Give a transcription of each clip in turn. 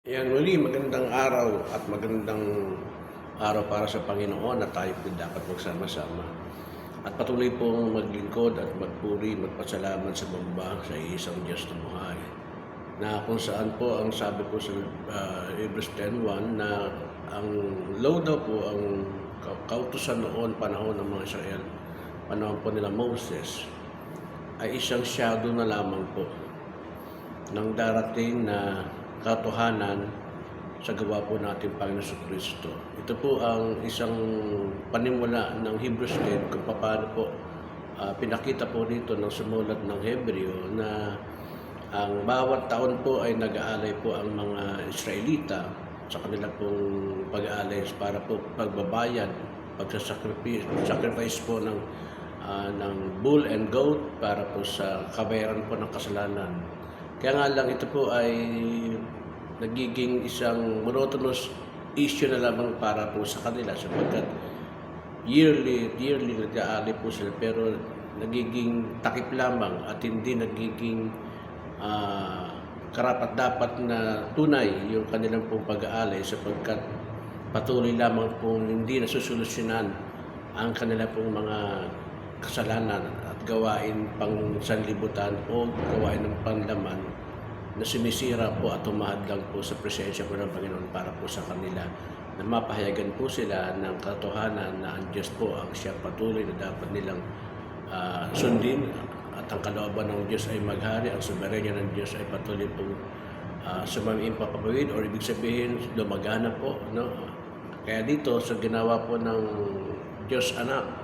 Yan muli, magandang araw at magandang araw para sa Panginoon na tayo po dapat magsama-sama. At patuloy pong maglingkod at magpuri, magpasalamat sa bamba sa isang Diyos na buhay. Na kung saan po ang sabi po sa Hebrews 10:1 na ang law daw po ang kautusan noon, panahon ng mga Israel, panahon po nila Moses, ay isang shadow na lamang po ng darating na katotohanan sa gawa po natin Panginoon Kristo. Ito po ang isang panimula ng Hebrews 10 kung paano po pinakita po dito ng sumulat ng Hebreo na ang bawat taon po ay nag-aalay po ang mga Israelita sa kanila pong pag-aalay para po pagbabayad, pagsasacrifice po ng bull and goat para po sa kabayaran po ng kasalanan. Kaya nga lang ito po ay nagiging isang monotonous issue na lamang para po sa kanila sapagkat yearly nag-aali po sila pero nagiging takip lamang at hindi nagiging karapat-dapat na tunay yung kanilang pong pag-aalay sapagkat patuloy lamang pong hindi nasusolusyonan ang kanila pong mga kasalanan at gawain pang sanlibutan o gawain ng panlaman na sumisira po at humahadlang po sa presensya po ng Panginoon para po sa kanila na mapahayagan po sila ng katotohanan na ang Diyos po ang siya patuloy na dapat nilang sundin at ang kalooban ng Diyos ay maghari, ang soberenya ng Diyos ay patuloy pong sumamiing papawid o ibig sabihin lumagana po, no? Kaya dito sa ginawa po ng Diyos Anak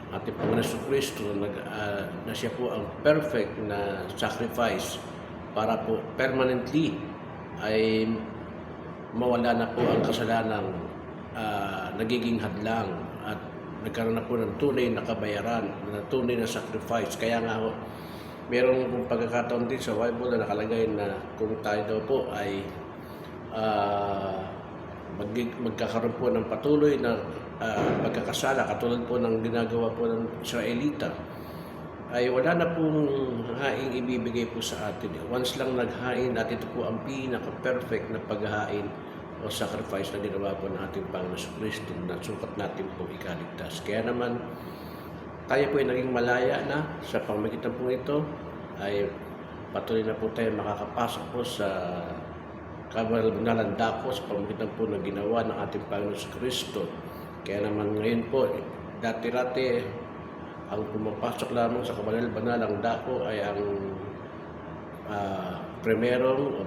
ating Panginoon Kristo na siya po ang perfect na sacrifice para po permanently ay mawala na po ang kasalanang nagiging hadlang at nagkaroon na po ng tunay na kabayaran, na tunay na sacrifice. Kaya nga ho, merong pong pagkakataon din sa Bible na nakalagay na kung tayo daw po ay magkakaroon po ng patuloy na pagkakasala katulad po ng ginagawa po ng Israelita ay wala na pong haing ibibigay po sa atin. Once lang naghain at ito po ang pinaka-perfect na paghain o sacrifice na ginawa po ng ating Panginoon Kristo na sukat natin po ikaligtas. Kaya naman tayo po ay naging malaya na sa pamamagitan po ito ay patuloy na po tayo makakapasok po sa kabanal-banalan dako sa pamamagitan po ng ginawa ng ating Panginoon Kristo. Kaya naman ngayon po, dati-rati ang pumapasok lamang sa kabanal-banalang dako ay ang primerong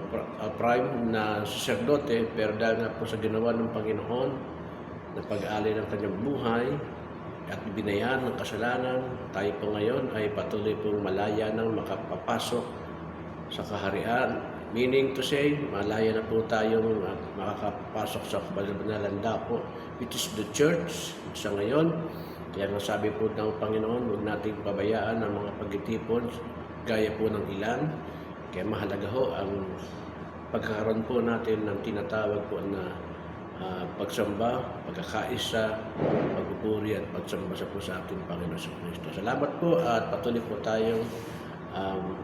prime na sacerdote, pero dahil nga po sa ginawa ng Panginoon na pag-alay ng kanyang buhay at ibinayaan ng kasalanan, tayo po ngayon ay patuloy pong malaya nang makapapasok sa kaharian. Meaning to say, malaya na po tayong makakapasok sa kabanal-banalang dako, which is the church sa ngayon. Kaya nga sabi po ng Panginoon, huwag nating pabayaan ang mga pagtitipon gaya po ng ilan. Kaya mahalaga ho ang pagkakaroon po natin ng tinatawag po na pagsamba, pagkakaisa, pagpupuri at pagsamba sa ating Panginoon Kristo. Salamat po at patuloy po tayong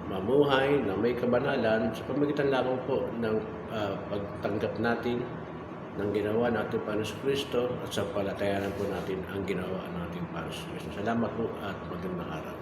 mamuhay na may kabanalan sa pamamagitan lamang po ng pagtanggap natin ng ginawa natin Panginoon Kristo at sa palatayanan po natin ang ginawa natin Panginoon Kristo. Salamat po at magandang araw.